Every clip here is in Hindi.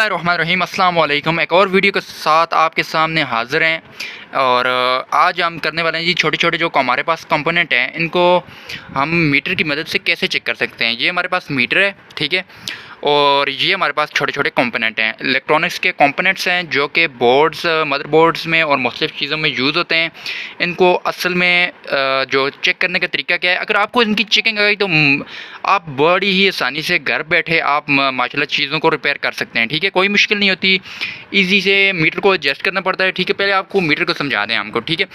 बिस्मिल्लाहिर्रहमानिर्रहीम अस्सलाम वालेकुम। एक और वीडियो के साथ आपके सामने हाज़िर हैं और आज हम करने वाले हैं जी छोटे छोटे जो हमारे पास कंपोनेंट हैं इनको हम मीटर की मदद से कैसे चेक कर सकते हैं। ये हमारे पास मीटर है, ठीक है, और ये हमारे पास छोटे छोटे कंपोनेंट हैं, इलेक्ट्रॉनिक्स के कंपोनेंट्स हैं जो कि बोर्ड्स मदरबोर्ड्स में और मुख्तलिफ़ चीज़ों में यूज़ होते हैं। इनको असल में जो चेक करने का तरीका क्या है, अगर आपको इनकी चेकिंग आ गई तो आप बड़ी ही आसानी से घर बैठे आप माशाल्लाह चीज़ों को रिपेयर कर सकते हैं। ठीक है, कोई मुश्किल नहीं होती, ईज़ी से मीटर को एडजस्ट करना पड़ता है। ठीक है, पहले आपको मीटर को समझा दें हमको। ठीक है,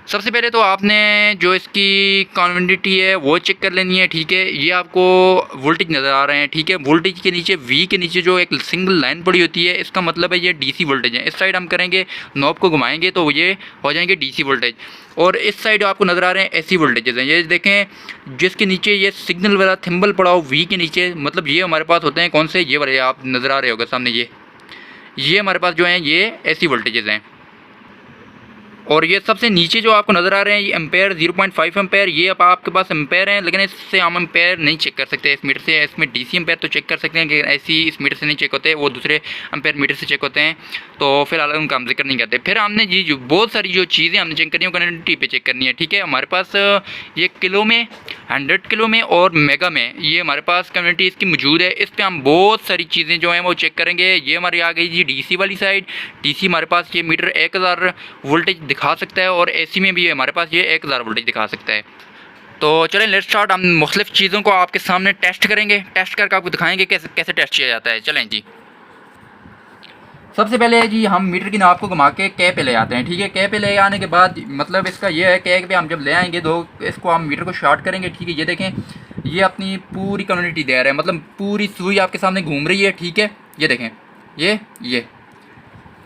सबसे पहले तो आपने जो इसकी क्वांटिटी है वो चेक कर लेनी है। ठीक है, ये आपको वोल्टेज नज़र आ रहे हैं। ठीक है, वोल्टेज के नीचे वी के नीचे जो एक सिंगल लाइन पड़ी होती है, इसका मतलब है ये डीसी वोल्टेज है। इस साइड हम करेंगे, नॉब को घुमाएंगे तो ये हो जाएंगे डीसी वोल्टेज, और इस साइड आपको नज़र आ रहे हैं एसी वोल्टेजेस हैं। ये देखें, जिसके नीचे ये सिग्नल वाला थिम्बल पड़ा हो वी के नीचे, मतलब ये हमारे पास होते हैं कौन से, ये वाले आप नज़र आ रहे होगा सामने, ये हमारे पास जो हैं ये एसी वोल्टेजेस हैं। और ये सबसे नीचे जो आपको नज़र आ रहे हैं ये एम्पेयर 0.5 एम्पेयर, ये अब आपके पास एम्पेयर हैं, लेकिन इससे हम एम्पेयर नहीं चेक कर सकते इस मीटर से। इसमें डीसी एम्पेयर तो चेक कर सकते हैं कि ऐसी इस मीटर से नहीं चेक होते, वो दूसरे एम्पेयर मीटर से चेक होते हैं, तो फिलहाल उनका हम जिक्र नहीं करते। फिर हमने जी जो बहुत सारी जो चीज़ें हमने चेक करनी है वो क्वान्टिटी पे चेक करनी है। ठीक है, हमारे पास ये किलो में, 100 किलो में और मेगा में ये हमारे पास क्वान्टिटी इसकी मौजूद है। इस पर हम बहुत सारी चीज़ें जो हैं वो चेक करेंगे। ये हमारी आ गई जी डीसी वाली साइड। डीसी हमारे पास ये मीटर 1000 वोल्टेज दिखा सकता है, और एसी में भी हमारे पास ये 1000 वोल्टेज दिखा सकता है। तो चलें लेट्स स्टार्ट। हम मुख्तलिफ़ चीज़ों को आपके सामने टेस्ट करेंगे, टेस्ट करके आपको दिखाएंगे कैसे कैसे टेस्ट किया जाता है। चलें जी, सबसे पहले जी हम मीटर की नाप को घुमा के कै पे ले आते हैं। ठीक है, कै पे ले आने के बाद मतलब इसका ये है, कै पे हम जब ले आएंगे तो इसको हम मीटर को शॉर्ट करेंगे। ठीक है, ये देखें, ये अपनी पूरी क्वांटिटी दे रहा है, मतलब पूरी सुई आपके सामने घूम रही है। ठीक है, ये देखें, ये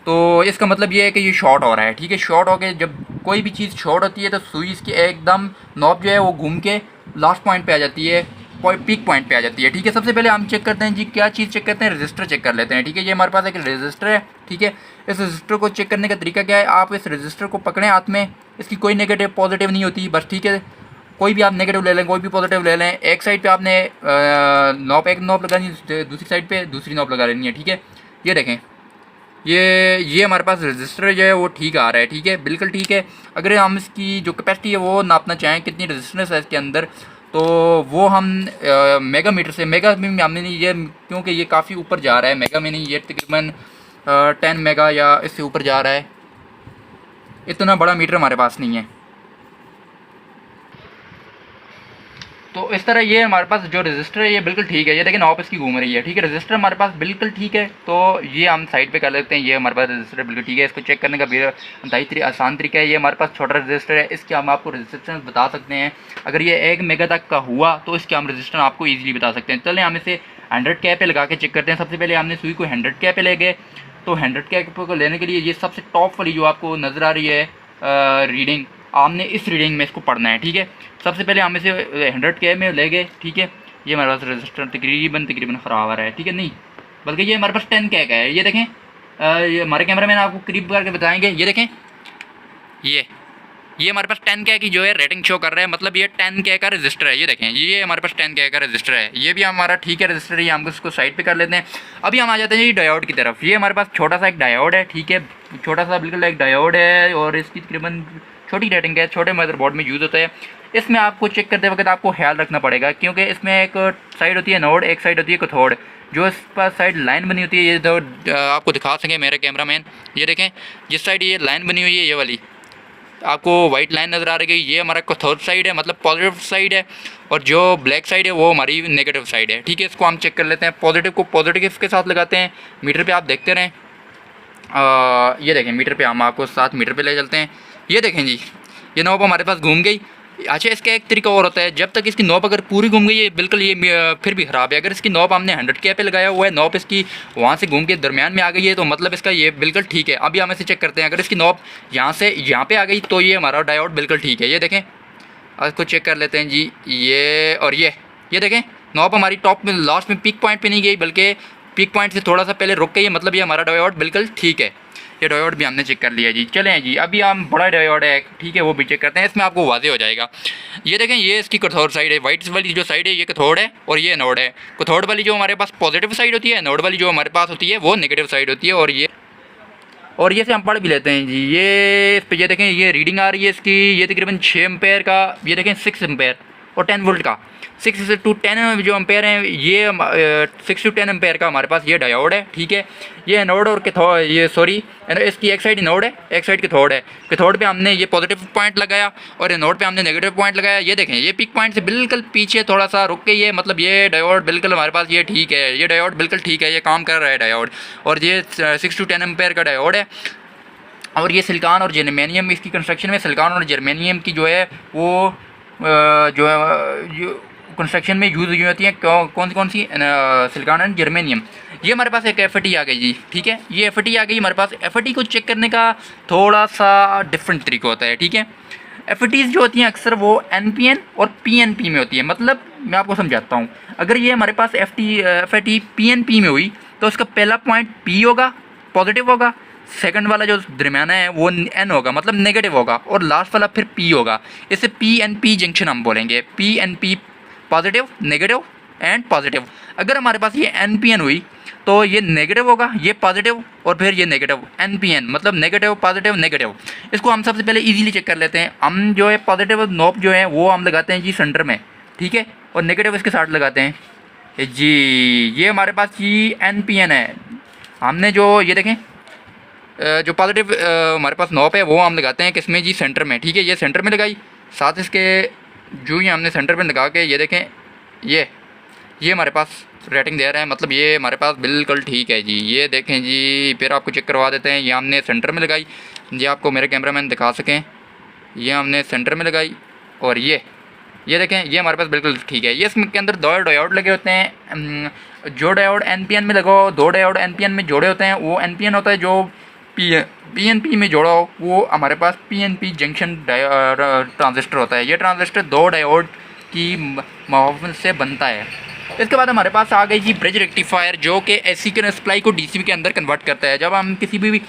तो इसका मतलब ये है कि ये शॉर्ट हो रहा है। ठीक है, शॉर्ट हो के जब कोई भी चीज़ शॉर्ट होती है तो सुई इसकी एकदम नॉब जो है वो घूम के लास्ट पॉइंट पे आ जाती है, पीक पॉइंट पे आ जाती है। ठीक है, सबसे पहले हम चेक करते हैं जी, क्या चीज़ चेक करते हैं, रजिस्टर चेक कर लेते हैं। ठीक है, ये हमारे पास एक रजिस्टर है। ठीक है, इस रजिस्टर को चेक करने का तरीका क्या है, आप इस रजिस्टर को पकड़ें हाथ में, इसकी कोई नेगेटिव पॉजिटिव नहीं होती बस। ठीक है, कोई भी आप नेगेटिव ले लें, कोई भी पॉजिटिव ले लें। एक साइड पे आपने एक नॉब लगानी है, दूसरी साइड पे दूसरी नॉब लगा लेनी है। ठीक है, ये देखें, ये हमारे पास रजिस्टर जो है वो ठीक आ रहा है। ठीक है, बिल्कुल ठीक है। अगर हम इसकी जो कैपेसिटी है वो नापना चाहें, कितनी रजिस्टेंस है इसके अंदर, तो वो हम मेगा मीटर से, मेगा में हमने नहीं, ये क्योंकि ये काफ़ी ऊपर जा रहा है, मेगा में नहीं, ये तकरीबन 10 मेगा या इससे ऊपर जा रहा है, इतना बड़ा मीटर हमारे पास नहीं है। तो इस तरह ये हमारे पास जो रजिस्टर है ये बिल्कुल ठीक है। ये देखिए नॉब इसकी घूम रही है। ठीक है, रजिस्टर हमारे पास बिल्कुल ठीक है, तो ये हम साइड पे कर लेते हैं। ये हमारे पास रजिस्टर बिल्कुल ठीक है, इसको चेक करने का भी इंतहाई आसान तरीका है। ये हमारे पास छोटा रजिस्टर है, इसके हम आपको रजिस्टेंस बता सकते हैं। अगर ये 1 मेगा तक का हुआ तो इसके हम रजिस्टर आपको ईजिली बता सकते हैं। चलें हम इसे 100 के पे लगा के चेक करते हैं। सबसे पहले हमने सुई को 100 के पे ले गए, तो 100 के को लेने के लिए ये सबसे टॉप वाली जो आपको नज़र आ रही है रीडिंग, आपने इस रीडिंग में इसको पढ़ना है। ठीक है, सबसे पहले हम इसे 100 के में ले गए। ठीक है, ये हमारे पास रजिस्टर तकरीबन ख़राब आ रहा है। ठीक है, नहीं बल्कि ये हमारे पास 10 के का है। ये देखें, ये हमारे कैमरा मैन आपको करीब करके बताएंगे। ये देखें, ये हमारे पास 10 के की जो है रेटिंग शो कर रहा है, मतलब ये 10 के का रजिस्टर है। ये देखें, ये हमारे पास 10 के का रजिस्टर है, ये भी हमारा ठीक है रजिस्टर है। हम इसको साइड पे कर लेते हैं। अभी हम आ जाते हैं ये डायोड की तरफ। ये हमारे पास छोटा सा एक डायोड है। ठीक है, छोटा सा बिल्कुल एक डायोड है, और इसकी तकरीबन छोटी रेटिंग है, छोटे मदरबोर्ड में यूज़ होता है। इसमें आपको चेक करते वक्त आपको ख्याल रखना पड़ेगा, क्योंकि इसमें एक साइड होती है नोड, एक साइड होती है कैथोड। जो इस पर साइड लाइन बनी होती है, ये तो आपको दिखा सकें मेरे कैमरा मैन, ये देखें, जिस साइड ये लाइन बनी हुई है, ये वाली आपको वाइट लाइन नज़र आ रही है, ये हमारा कैथोड साइड है, मतलब पॉजिटिव साइड है, और जो ब्लैक साइड है वो हमारी नेगेटिव साइड है। ठीक है, इसको हम चेक कर लेते हैं। पॉजिटिव को पॉजिटिव के साथ लगाते हैं, मीटर पे आप देखते रहें। ये देखें, मीटर पे हम आपको साथ मीटर पे ले चलते हैं। ये देखें जी, ये नॉब हमारे पास घूम गई। अच्छा, इसका एक तरीका और होता है, जब तक इसकी नॉब अगर पूरी घूम गई है बिल्कुल, ये फिर भी ख़राब है। अगर इसकी नॉब हमने 100 के पे लगाया हुआ है, नॉब इसकी वहाँ से घूम के दरमियान में आ गई है, तो मतलब इसका ये बिल्कुल ठीक है। अभी हम इसे चेक करते हैं। अगर इसकी नॉब यहाँ से यहाँ पे आ गई तो ये हमारा डायोड बिल्कुल ठीक है। ये देखें, इसको चेक कर लेते हैं जी, ये और ये देखें, नॉब हमारी टॉप में लास्ट में पीक पॉइंट पे नहीं गई, बल्कि पीक पॉइंट से थोड़ा सा पहले रुक के, ये मतलब ये हमारा डायोड बिल्कुल ठीक है। ये डायोड भी हमने चेक कर लिया जी। चलें जी, अभी हम बड़ा डायोड है ठीक है वो भी चेक करते हैं, इसमें आपको वाज़ेह हो जाएगा। ये देखें, ये इसकी कैथोड साइड है, वाइट वाली जो साइड है ये कैथोड है और ये एनोड है। कैथोड वाली जो हमारे पास पॉजिटिव साइड होती है, एनोड वाली जो हमारे पास होती है वो नेगेटिव साइड होती है। और ये से हम पढ़ भी लेते हैं जी। ये इस पर ये देखें, ये रीडिंग आ रही है इसकी, ये तकरीबन 6 एम्पेयर का, ये देखें 6 एम्पेयर और 10 वोल्ट का, 6 to 10 जो एम्पेयर हैं, ये 6 to 10 एम्पेयर का हमारे पास ये डायोड है ठीक है। ये एनोड और कैथोड, ये सॉरी इसकी एक साइड एनोड है, एक साइड कैथोड है। कैथोड पे हमने ये पॉजिटिव पॉइंट लगाया और एनोड पे हमने नेगेटिव पॉइंट लगाया। ये देखें, ये पीक पॉइंट से बिल्कुल पीछे थोड़ा सा रुक के, ये मतलब ये डायोड बिल्कुल हमारे पास ये ठीक है, ये डायोड बिल्कुल ठीक है, ये काम कर रहा है डायोड। और ये 6 to 10 एम्पेयर का डायोड है। और ये सिलिकॉन और जर्मेनियम, इसकी कंस्ट्रक्शन में सिलिकॉन और जर्मेनियम की जो है वो जो कंस्ट्रक्शन में यूज़ हुई होती हैं। कौन सी सिलिकॉन एंड जर्मेनियम। ये हमारे पास एक एफटी आ गई जी ठीक है। ये एफटी आ गई हमारे पास। एफटी को चेक करने का थोड़ा सा डिफरेंट तरीका होता है ठीक है। एफटीज़ जो होती हैं अक्सर वो एनपीएन और पीएनपी में होती है। मतलब मैं आपको समझाता हूँ, अगर ये हमारे पास एफटी पीएनपी में हुई तो उसका पहला पॉइंट पी होगा, पॉजिटिव होगा, सेकंड वाला जो दरमियाना है वो एन होगा मतलब नेगेटिव होगा, और लास्ट वाला फिर पी होगा। इसे पी एन पी जंक्शन हम बोलेंगे, P N P positive negative and positive. अगर हमारे पास ये एन पी एन हुई तो ये नेगेटिव होगा, ये पॉजिटिव और फिर ये नेगेटिव, एन पी एन मतलब नेगेटिव पॉजिटिव नेगेटिव। इसको हम सबसे पहले इजीली चेक कर लेते हैं। हम जो है पॉजिटिव नोब जो है वो हम लगाते हैं जी सेंटर में ठीक है, और नेगेटिव इसके साथ लगाते हैं जी। ये हमारे पास जी एन पी एन है। हमने जो ये देखें जो पॉजिटिव हमारे पास नॉब है वो हम लगाते हैं किसमें जी, सेंटर में ठीक है। ये सेंटर में लगाई, साथ इसके जो ही हमने सेंटर में लगा के ये देखें, ये हमारे पास रेटिंग दे रहा है, मतलब ये हमारे पास बिल्कुल ठीक है जी। ये देखें जी, फिर आपको चेक करवा देते हैं। ये हमने सेंटर में लगाई, ये आपको मेरे कैमरामैन दिखा सकें, ये हमने सेंटर में लगाई और ये देखें, ये हमारे पास बिल्कुल ठीक है। ये इसमें के अंदर दो डायोड लगे होते हैं। जो डायोड एनपीएन में लगाओ, दो डायोड एनपीएन में जोड़े होते हैं, वो एनपीएन होता है। जो पीएनपी में जोड़ा हो वो हमारे पास पीएनपी जंक्शन ट्रांजिस्टर होता है। ये ट्रांजिस्टर दो डायोड की मुआवनत से बनता है। इसके बाद हमारे पास आ गई जी ब्रिज रेक्टिफायर, जो कि एसी के सप्लाई को डीसी के अंदर कन्वर्ट करता है। जब हम किसी भी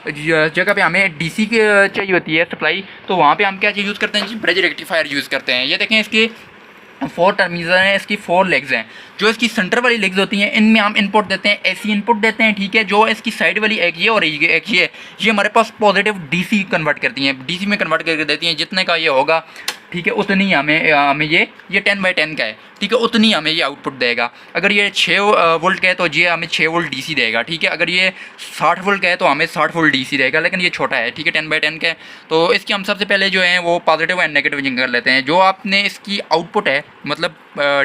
जगह पे हमें डीसी की चाहिए होती है सप्लाई, तो वहाँ पे हम क्या चीज़ यूज़ करते हैं जी, ब्रिज रेक्टिफायर यूज़ करते हैं। ये देखें, इसके 4 टर्मिनल हैं, इसकी 4 लेग्स हैं। जो इसकी सेंटर वाली लेग्स होती हैं इनमें हम इनपुट देते हैं, एसी इनपुट देते हैं ठीक है। जो इसकी साइड वाली एक ये और एक ये हमारे पास पॉजिटिव डीसी कन्वर्ट करती हैं, डीसी में कन्वर्ट करके देती हैं। जितने का ये होगा ठीक है उतनी हमें ये 10/10 का है ठीक है, उतनी हमें ये आउटपुट देगा। अगर ये 6 वोल्ट का है तो ये हमें 6 वोल्ट डीसी देगा ठीक है। अगर ये 60 वोल्ट का है तो हमें 60 वोल्ट डीसी देगा, लेकिन ये छोटा है ठीक है, 10/10 का है। तो इसकी हम सबसे पहले जो है वो पॉजिटिव एंड नेगेटिव जिंक कर लेते हैं। जो आपने इसकी आउटपुट है मतलब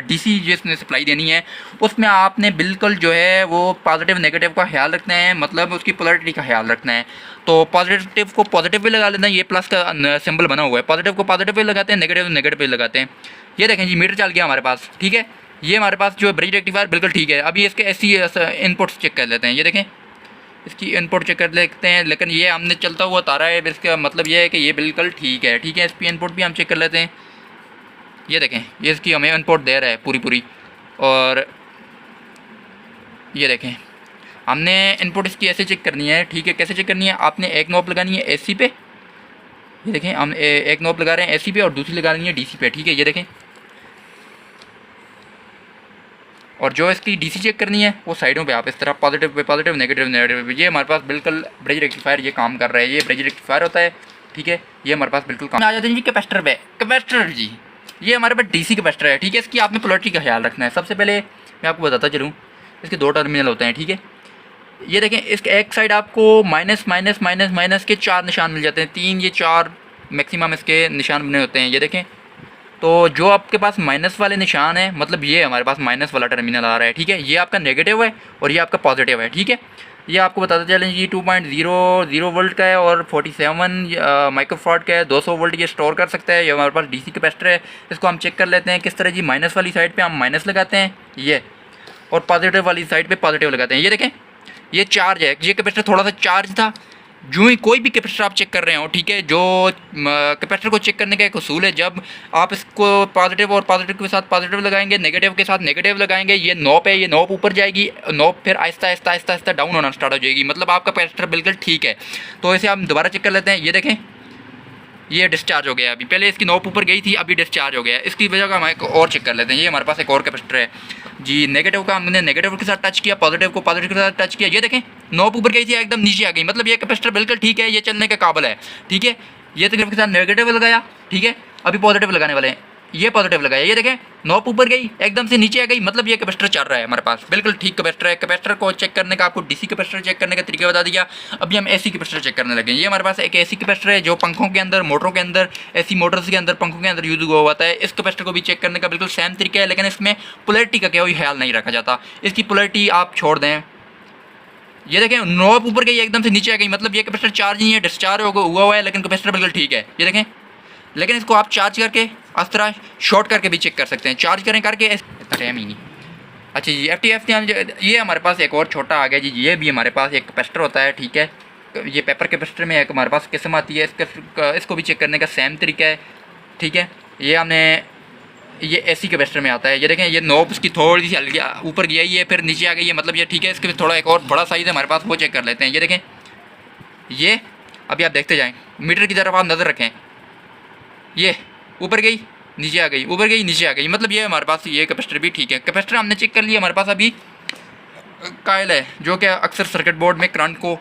डीसी जिसने सप्लाई देनी है, उसमें आपने बिल्कुल जो है वो पॉजिटिव नेगेटिव का ख्याल रखना है, मतलब उसकी पोलैरिटी का ख्याल रखना है। तो पॉजिटिव को पॉजिटिव भी लगा लेते हैं, ये प्लस का सिंबल बना हुआ है, पॉजिटिव को पॉजिटिव भी लगाते हैं, नेगेटिव पे लगाते हैं। ये देखें जी, मीटर चल गया हमारे पास ठीक है। ये हमारे पास जो ब्रिज रेक्टिफायर बिल्कुल ठीक है। अभी इसके ऐसी इनपुट्स चेक कर लेते हैं। ये देखें, इसकी इनपुट चेक कर लेते हैं, लेकिन ये हमने चलता हुआ तारा है, इसका मतलब ये है कि ये बिल्कुल ठीक है ठीक है। इसकी इनपुट भी हम चेक कर लेते हैं। ये देखें, ये इसकी हमें इनपुट दे रहा है पूरी। और ये देखें, हमने इनपुट इसकी ऐसे चेक करनी है ठीक है। कैसे चेक करनी है, आपने एक नॉब लगानी है एसी पे, ये देखें हम एक नॉब लगा रहे हैं एसी पे और दूसरी लगानी है डीसी पे ठीक है। ये देखें, और जो इसकी डीसी चेक करनी है वो साइडों पे आप इस तरह पॉजिटिव पे पॉजिटिव, नेगेटिव पे। ये हमारे पास बिल्कुल ब्रिज रेक्टिफायर ये काम कर रहा है, ये ब्रिज रेक्टिफायर होता है ठीक है। ये हमारे पास बिल्कुल काम। आ जाते हैं जी कैपेसिटर पे। कैपेसिटर जी, ये हमारे पास डीसी कैपेसिटर है ठीक है। इसकी आपने पोलैरिटी का ख्याल रखना है। सबसे पहले मैं आपको बताता चलूँ, इसके 2 टर्मिनल होते हैं ठीक है। ये देखें, इसके एक साइड आपको माइनस माइनस माइनस माइनस के 4 निशान मिल जाते हैं, 3 ये 4 मैक्सिमम इसके निशान बने होते हैं। ये देखें, तो जो आपके पास माइनस वाले निशान है, मतलब ये हमारे पास माइनस वाला टर्मिनल आ रहा है ठीक है। ये आपका नेगेटिव है और ये आपका पॉजिटिव है ठीक है। ये आपको बताते चलें जी 2.00 वोल्ट का है और 47 माइक्रोफारड का है, 200 वोल्ट ये स्टोर कर सकता है। ये हमारे पास डीसी कैपेसिटर है। इसको हम चेक कर लेते हैं किस तरह जी। माइनस वाली साइड पे हम माइनस लगाते हैं ये, और पॉजिटिव वाली साइड पे पॉजिटिव लगाते हैं। ये देखें, ये चार्ज है, ये कैपेसिटर थोड़ा सा चार्ज था, जो ही कोई भी कैपेसिटर आप चेक कर रहे हो, ठीक है, जो कैपेसिटर को चेक करने का एक उसूल है, जब आप इसको पॉजिटिव और पॉजिटिव के साथ पॉजिटिव लगाएंगे, नेगेटिव के साथ नेगेटिव लगाएंगे, ये नॉब है, ये नॉब ऊपर जाएगी, नॉब फिर आहिस्ता आहिस्ता आहिस्ता आहिस्ता डाउन होना स्टार्ट हो जाएगी, मतलब आपका कैपेसिटर बिल्कुल ठीक है। तो इसे हम दोबारा चेक कर लेते हैं। ये देखें, ये डिस्चार्ज हो गया, अभी पहले इसकी नॉब ऊपर गई थी, अभी डिस्चार्ज हो गया। इसकी वजह का हम एक और चेक कर लेते हैं। ये हमारे पास एक और कैपेसिटर है जी, नेगेटिव का हमने नेगेटिव के साथ टच किया, पॉजिटिव को पॉजिटिव के साथ टच किया। ये देखें, नॉब ऊपर गई थी, एकदम नीचे आ गई, मतलब ये कैपेसिटर बिल्कुल ठीक है, ये चलने के काबिल है, ठीक है। ये तकरीब के साथ नेगेटिव लगाया, ठीक है, अभी पॉजिटिव लगाने वाले हैं। ये पॉजिटिव लगाया, ये देखें नॉब ऊपर गई, एकदम से नीचे आ गई, मतलब ये कैपेसिटर चल रहा है हमारे पास, बिल्कुल ठीक कैपेसिटर है। कैपेसिटर को चेक करने का आपको डीसी कैपेसिटर चेक करने का तरीका बता दिया। अभी हम एसी कैपेसिटर चेक करने लगे। ये हमारे पास एक एसी कैपेसिटर है जो पंखों के अंदर, मोटरों के अंदर, एसी मोटर्स के अंदर, पंखों के अंदर यूज हुआ होता है। इस कैपेसिटर को भी चेक करने का बिल्कुल सेम तरीका है, लेकिन इसमें पोलैरिटी का कोई ख्याल नहीं रखा जाता। इसकी पोलैरिटी आप छोड़ दें। ये देखें, नॉब ऊपर गई, एकदम से नीचे आ गई, मतलब ये कैपेसिटर चार्ज नहीं है, डिस्चार्ज हुआ है, लेकिन कैपेसिटर बिल्कुल ठीक है। ये देखें, लेकिन इसको आप चार्ज करके इस तरह शॉर्ट करके भी चेक कर सकते हैं। चार्ज करें करके टाइम ही नहीं। अच्छा जी, FTF ये हमारे पास एक और छोटा आ गया जी, ये भी हमारे पास एक कैपेसिटर होता है, ठीक है। ये पेपर कैपेसिटर में एक हमारे पास किस्म आती है, इसको भी चेक करने का सेम तरीका है, ठीक है। ये हमने ये एसी कैपेसिटर में आता है। ये देखें, ये नॉब उसकी थोड़ी सी हल्की ऊपर गई है, ये फिर नीचे आ गई है, मतलब ये ठीक है। इसके थोड़ा एक और बड़ा साइज़ है हमारे पास, वो चेक कर लेते हैं। ये देखें, ये अभी आप देखते जाएँ, मीटर की तरफ आप नज़र रखें, ये ऊपर गई, नीचे आ गई, ऊपर गई, नीचे आ गई, मतलब ये हमारे पास ये कैपेसिटर भी ठीक है। कैपेसिटर हमने चेक कर लिया। हमारे पास अभी कॉइल है, जो कि अक्सर सर्किट बोर्ड में करंट को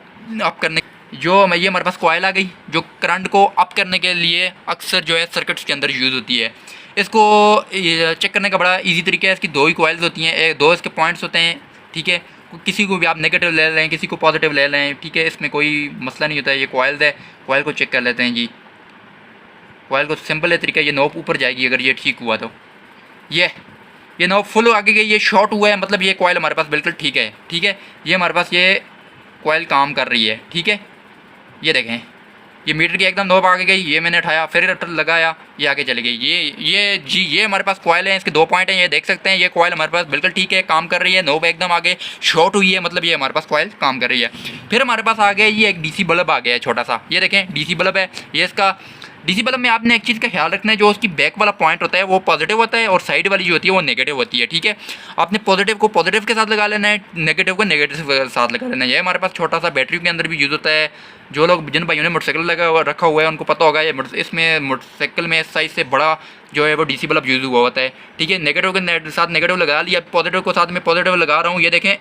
अप करने, ये हमारे पास कॉइल आ गई, जो करंट को अप करने के लिए अक्सर जो है सर्किट्स के अंदर यूज़ होती है। इसको चेक करने का बड़ा ईजी तरीका है। इसकी दो ही कॉइल्स होती हैं, दो इसके पॉइंट्स होते हैं, ठीक है। किसी को भी आप नेगेटिव ले लें, किसी को पॉजिटिव ले लें, ठीक है, इसमें कोई मसला नहीं होता है। ये कॉइल्स है, कॉइल को चेक कर लेते हैं जी। कॉइल को सिंपल है तरीका, ये नॉब ऊपर जाएगी अगर ये ठीक हुआ तो। ये नॉब फुल आगे गई, ये शॉर्ट हुआ है, मतलब ये कॉइल हमारे पास बिल्कुल ठीक है, ठीक है। ये हमारे पास ये कॉइल काम कर रही है, ठीक है। ये देखें, ये मीटर की एकदम नॉब आगे गई, ये मैंने उठाया, फिर लगाया, ये आगे चली गई। ये हमारे पास कॉइल है, इसके दो पॉइंट हैं, ये देख सकते हैं। ये कॉइल हमारे पास बिल्कुल ठीक है, काम कर रही है, नॉब एकदम आगे शॉर्ट हुई है, मतलब ये हमारे पास कॉइल काम कर रही है। फिर हमारे पास आ गया ये एक डीसी बल्ब आ गया है छोटा सा। ये देखें, डीसी बल्ब है ये। इसका डीसी बल्ब में आपने एक चीज़ का ख्याल रखना है, जो उसकी बैक वाला पॉइंट होता है वो पॉजिटिव होता है, और साइड वाली जो होती है वो नेगेटिव होती है, ठीक है। आपने पॉजिटिव को पॉजिटिव के साथ लगा लेना है, नेगेटिव को नेगेटिव के साथ लगा लेना है। ये हमारे पास छोटा सा बैटरी के अंदर भी यूज़ होता है। जो लोग, जिन भाइयों ने मोटरसाइकिल रखा हुआ है, उनको पता होगा ये इसमें मोटरसाइकिल में इस साइज़ से बड़ा जो है वो डीसी बल्ब यूज़ हुआ होता है, ठीक है। नेगेटिव के साथ नेगेटिव लगा लिया, पॉजिटिव को साथ में पॉजिटिव लगा रहा हूँ। ये देखें,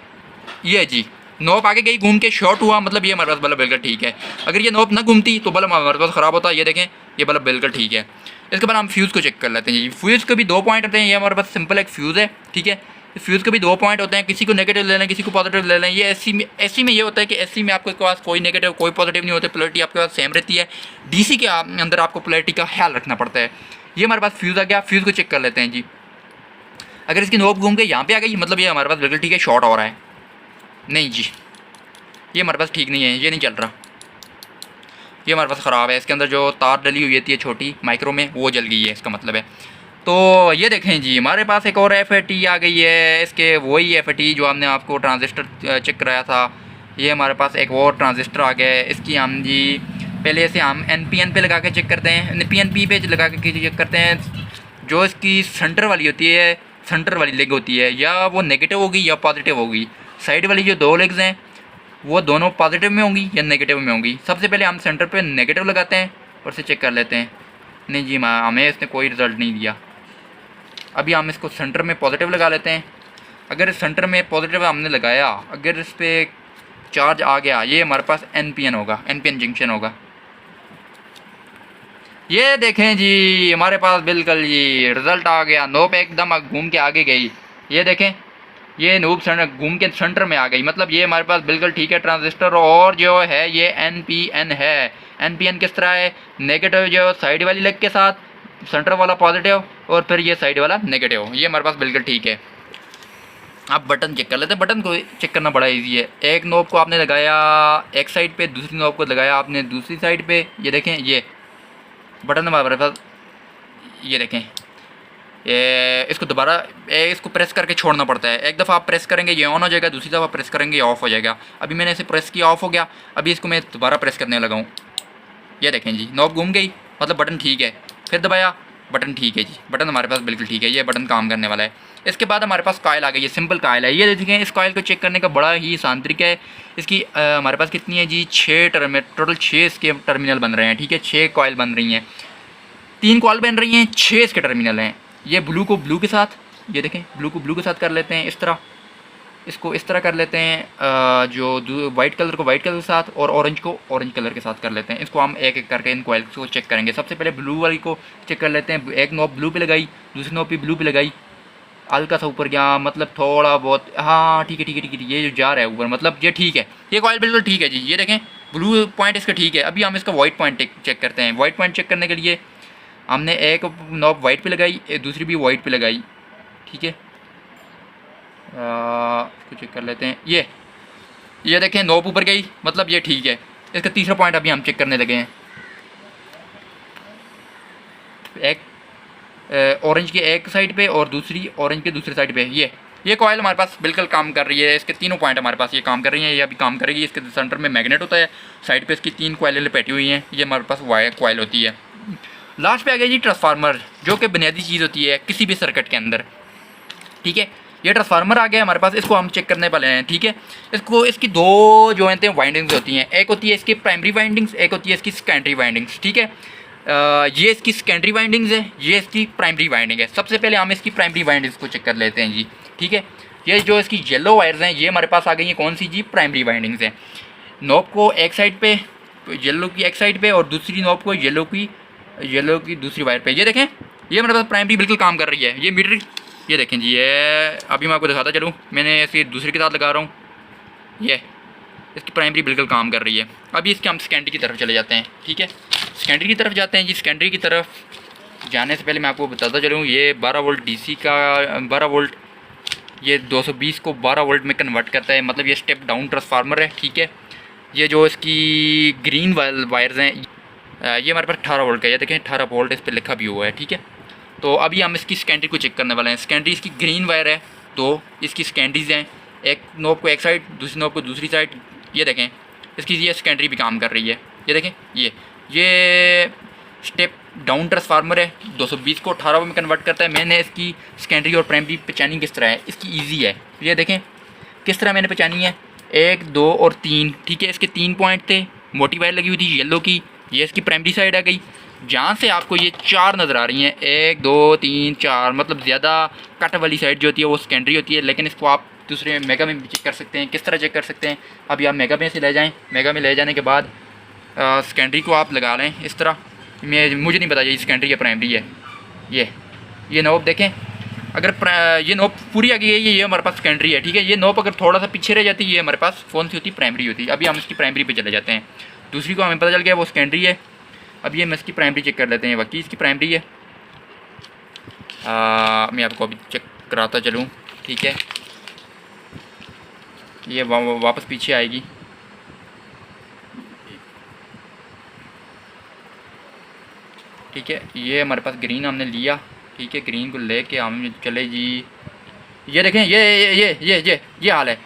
ये जी नॉब आगे गई, घूम के शॉर्ट हुआ, मतलब ये हमारे पास बल्ब बिल्कुल ठीक है। अगर ये नॉब ना घूमती तो बल्ब हमारे पास ख़राब होता है। ये देखें, ये बल्ब बिल्कुल ठीक है। इसके बाद हम फ्यूज़ को चेक कर लेते हैं जी। फ्यूज़ के भी दो पॉइंट होते हैं। ये हमारे पास सिंपल एक फ्यूज़ है, ठीक है। फ्यूज़ के भी दो पॉइंट होते हैं, किसी को नेगेटिव ले लें, किसी को पॉजिटिव ले लें। ये एसी में ये होता है कि एसी में आपके पास कोई नेगेटिव कोई पॉजिटिव नहीं होते, पोलैरिटी आपके पास सेम रहती है। डीसी के अंदर आपको पोलैरिटी का ख्याल रखना पड़ता है। ये हमारे पास फ्यूज़ आ गया, फ्यूज़ को चेक कर लेते हैं जी। अगर इसकी नॉब घूम के यहाँ पे आ गई, मतलब ये हमारे पास बिल्कुल ठीक है, शॉर्ट हो रहा है। नहीं जी, ये हमारे पास ठीक नहीं है, ये नहीं चल रहा, ये हमारे पास ख़राब है। इसके अंदर जो तार डली हुई होती है छोटी माइक्रो में, वो जल गई है, इसका मतलब है। तो ये देखें जी, हमारे पास एक और FAT आ गई है। इसके वही FAT जो हमने आपको ट्रांजिस्टर चेक कराया था, ये हमारे पास एक और ट्रांजिस्टर आ गया है। इसकी हम जी पहले से हम NPN पे लगा के चेक करते हैं, PNP पे लगा के चेक करते हैं। जो इसकी सेंटर वाली होती है, सेंटर वाली लेग होती है, या वो नेगेटिव होगी या पॉजिटिव होगी। साइड वाली जो दो लेग्स हैं वो दोनों पॉजिटिव में होंगी या नेगेटिव में होंगी। सबसे पहले हम सेंटर पे नेगेटिव लगाते हैं और इसे चेक कर लेते हैं। नहीं जी, हमें इसने कोई रिज़ल्ट नहीं दिया। अभी हम इसको सेंटर में पॉजिटिव लगा लेते हैं। अगर सेंटर में पॉजिटिव हमने लगाया, अगर इस पर चार्ज आ गया, ये हमारे पास NPN होगा, NPN जंक्शन होगा। ये देखें जी, हमारे पास बिल्कुल जी रिज़ल्ट आ गया। नोब एकदम घूम के आगे गई। ये देखें, ये नूब घूम के सेंटर में आ गई, मतलब ये हमारे पास बिल्कुल ठीक है ट्रांजिस्टर। और जो है ये NPN है। NPN किस तरह है, नेगेटिव जो साइड वाली लेग के साथ, सेंटर वाला पॉजिटिव, और फिर ये साइड वाला नेगेटिव। ये हमारे पास बिल्कुल ठीक है। आप बटन चेक कर लेते हैं। बटन को चेक करना बड़ा इजी है। एक नोब को आपने लगाया एक साइड पे, दूसरी नोब को लगाया आपने दूसरी साइड पे। ये देखें, ये बटन हमारे पास, ये देखें, इसको दोबारा इसको प्रेस करके छोड़ना पड़ता है। एक दफ़ा आप प्रेस करेंगे ये ऑन हो जाएगा, दूसरी दफ़ा प्रेस करेंगे ये ऑफ़ हो जाएगा। अभी मैंने इसे प्रेस किया, ऑफ़ हो गया। अभी इसको मैं दोबारा प्रेस करने लगा हूँ, ये देखें जी नॉब घूम गई, मतलब बटन ठीक है। फिर दबाया, बटन ठीक है जी, बटन हमारे पास बिल्कुल ठीक है, ये बटन काम करने वाला है। इसके बाद हमारे पास कॉइल आ गई है, सिंपल कॉइल है। ये देखें, इस कॉइल को चेक करने का बड़ा ही आसान तरीका है। इसकी हमारे पास कितनी है जी, 6 टर्मिनल, टोटल 6 इसके टर्मिनल बन रहे हैं, ठीक है। 6 कॉइल बन रही हैं, 3 कॉइल बन रही हैं, 6 इसके टर्मिनल हैं। ये ब्लू को ब्लू के साथ, ये देखें ब्लू को ब्लू के साथ कर लेते हैं इस तरह, इसको इस तरह कर लेते हैं, जो वाइट कलर को वाइट कलर के साथ और ऑरेंज को ऑरेंज कलर के साथ कर लेते हैं। इसको हम एक एक करके इन कॉइल्स को चेक करेंगे। सबसे पहले ब्लू वाली को चेक कर लेते हैं। एक नॉब ब्लू पे लगाई, दूसरी नॉब भी ब्लू पे लगाई, हल्का सा ऊपर गया, मतलब थोड़ा बहुत, हाँ ठीक है ठीक है ठीक है, ये जो जा रहा है ऊपर, मतलब ये ठीक है, ये कॉइल बिल्कुल ठीक है जी। ये देखें ब्लू पॉइंट इसका ठीक है। अभी हम इसका वाइट पॉइंट चेक करते हैं। वाइट पॉइंट चेक करने के लिए हमने एक नॉब वाइट पे लगाई, दूसरी भी वाइट पे लगाई, ठीक है। इसको चेक कर लेते हैं। ये देखें नॉब ऊपर गई, मतलब ये ठीक है। इसका तीसरा पॉइंट अभी हम चेक करने लगे हैं। एक ऑरेंज के एक साइड पे और दूसरी ऑरेंज के दूसरे साइड पे, ये कॉइल हमारे पास बिल्कुल काम कर रही है। इसके तीनों पॉइंट हमारे पास ये काम कर रही हैं, ये अभी काम करेगी। इसके सेंटर में मैग्नेट होता है, साइड पे इसकी 3 कॉइलें लपेटी हुई हैं, ये हमारे पास वायर कॉइल होती है। लास्ट पे आ गया जी ट्रांसफार्मर, जो कि बुनियादी चीज़ होती है किसी भी सर्किट के अंदर, ठीक है। ये ट्रांसफार्मर आ गया हमारे पास, इसको हम चेक करने वाले हैं, ठीक है। इसकी 2 जो हैं वाइंडिंग्स होती हैं, एक होती है इसकी प्राइमरी वाइंडिंग्स, एक होती है इसकी सेकेंडरी वाइंडिंग्स, ठीक है। ये इसकी सेकेंडरी वाइंडिंग्स है, ये इसकी प्राइमरी वाइंडिंग है। सबसे पहले हम इसकी प्राइमरी वाइंडिंग्स को चेक कर लेते हैं जी, ठीक है। ये जो इसकी येलो वायर्स हैं, ये हमारे पास आ गई हैं कौन सी जी, प्राइमरी वाइंडिंग्स हैं। नॉब को एक साइड पे, येलो की एक साइड पे, और दूसरी नॉब को येलो की दूसरी वायर पे। ये देखें, ये हमारे पास प्राइमरी बिल्कुल काम कर रही है। ये मीटर, ये देखें जी, ये अभी मैं आपको दिखाता चलूँ, मैंने इसकी दूसरे के साथ लगा रहा हूँ, ये इसकी प्राइमरी बिल्कुल काम कर रही है। अभी इसके हम सेकेंडरी की तरफ चले जाते हैं, ठीक है। सेकेंडरी की तरफ जाते हैं जी। सेकेंडरी की तरफ जाने से पहले मैं आपको बताता चलूँ, ये 12 वोल्ट DC का 12 वोल्ट, ये 220 को 12 वोल्ट में कन्वर्ट करता है, मतलब ये स्टेप डाउन ट्रांसफार्मर है, ठीक है। ये जो इसकी ग्रीन वायर्स हैं, ये हमारे पास 18 वोल्ट का, ये देखें 18 वोल्ट इस पर लिखा भी हुआ है, ठीक है। तो अभी हम इसकी सेकेंडरी को चेक करने वाले हैं। सेकेंडरी इसकी ग्रीन वायर है, 2 इसकी सेकेंडरीज हैं, एक नॉब को एक साइड, दूसरी नॉब को दूसरी साइड। ये देखें इसकी ये सेकेंडरी भी काम कर रही है। ये देखें, ये स्टेप डाउन ट्रांसफार्मर है, 220 को 18 में कन्वर्ट करता है। मैंने इसकी सेकेंडरी और प्राइमरी पहचानी किस तरह है, इसकी ईजी है। ये देखें किस तरह मैंने पहचानी है, 1 2 और 3, ठीक है। इसके 3 पॉइंट थे, मोटी वायर लगी हुई थी येलो की, ये इसकी प्राइमरी साइड आ गई। जहाँ से आपको ये 4 नज़र आ रही हैं, 1 2 3 4, मतलब ज़्यादा कट वाली साइड जो होती है वो सेकेंडरी होती है। लेकिन इसको आप दूसरे मेगा में भी चेक कर सकते हैं। किस तरह चेक कर सकते हैं, अभी आप मेगा में से ले जाएं, मेगा में ले जाने के बाद सेकेंडरी को आप लगा लें इस तरह। मुझे नहीं पता ये सेकेंडरी या प्राइमरी है। ये नॉब देखें, अगर ये नॉब पूरी आ गई है, ये हमारे पास सेकेंडरी है, ठीक है। ये नॉब अगर थोड़ा सा पीछे रह जाती है, ये हमारे पास कौन सी होती है, प्राइमरी होती है। अभी हम इसकी प्राइमरी पे चले जाते हैं। दूसरी को हमें पता चल गया वो सेकेंडरी है। अब ये हम इसकी प्राइमरी चेक कर लेते हैं, वाकई इसकी प्राइमरी है। मैं आपको अभी चेक कराता चलूँ, ठीक है। ये वापस पीछे आएगी, ठीक है। ये हमारे पास ग्रीन हमने लिया, ठीक है। ग्रीन को लेके हम चले जी। ये देखें, ये हाल है,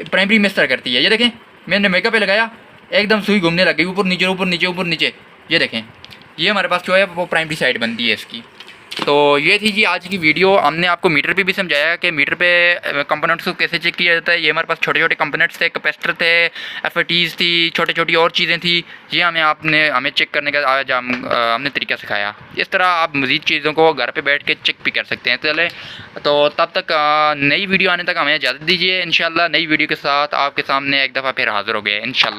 प्राइमरी मिस तरह करती है। ये देखें मैंने मेकअप पे लगाया, एकदम सुई घूमने लग गई, ऊपर नीचे ऊपर नीचे ऊपर नीचे। ये देखें, ये हमारे पास जो है वो प्राइमरी साइड बनती है इसकी। तो ये थी जी आज की वीडियो। हमने आपको मीटर पे भी समझाया कि मीटर पे कंपोनेंट्स को कैसे चेक किया जाता है। ये हमारे पास छोटे छोटे कंपोनेंट्स थे, कैपेसिटर थे, FATs थी, छोटी छोटी और चीज़ें थी। ये हमें चेक करने का आज हमने तरीका सिखाया। इस तरह आप मज़ीद चीज़ों को घर पे बैठ के चेक भी कर सकते हैं। चले तो तब तक नई वीडियो आने तक हमें इजाज़त दीजिए। इंशाल्लाह नई वीडियो के साथ आपके सामने एक दफ़ा फिर हाज़िर हो गए इंशाल्लाह।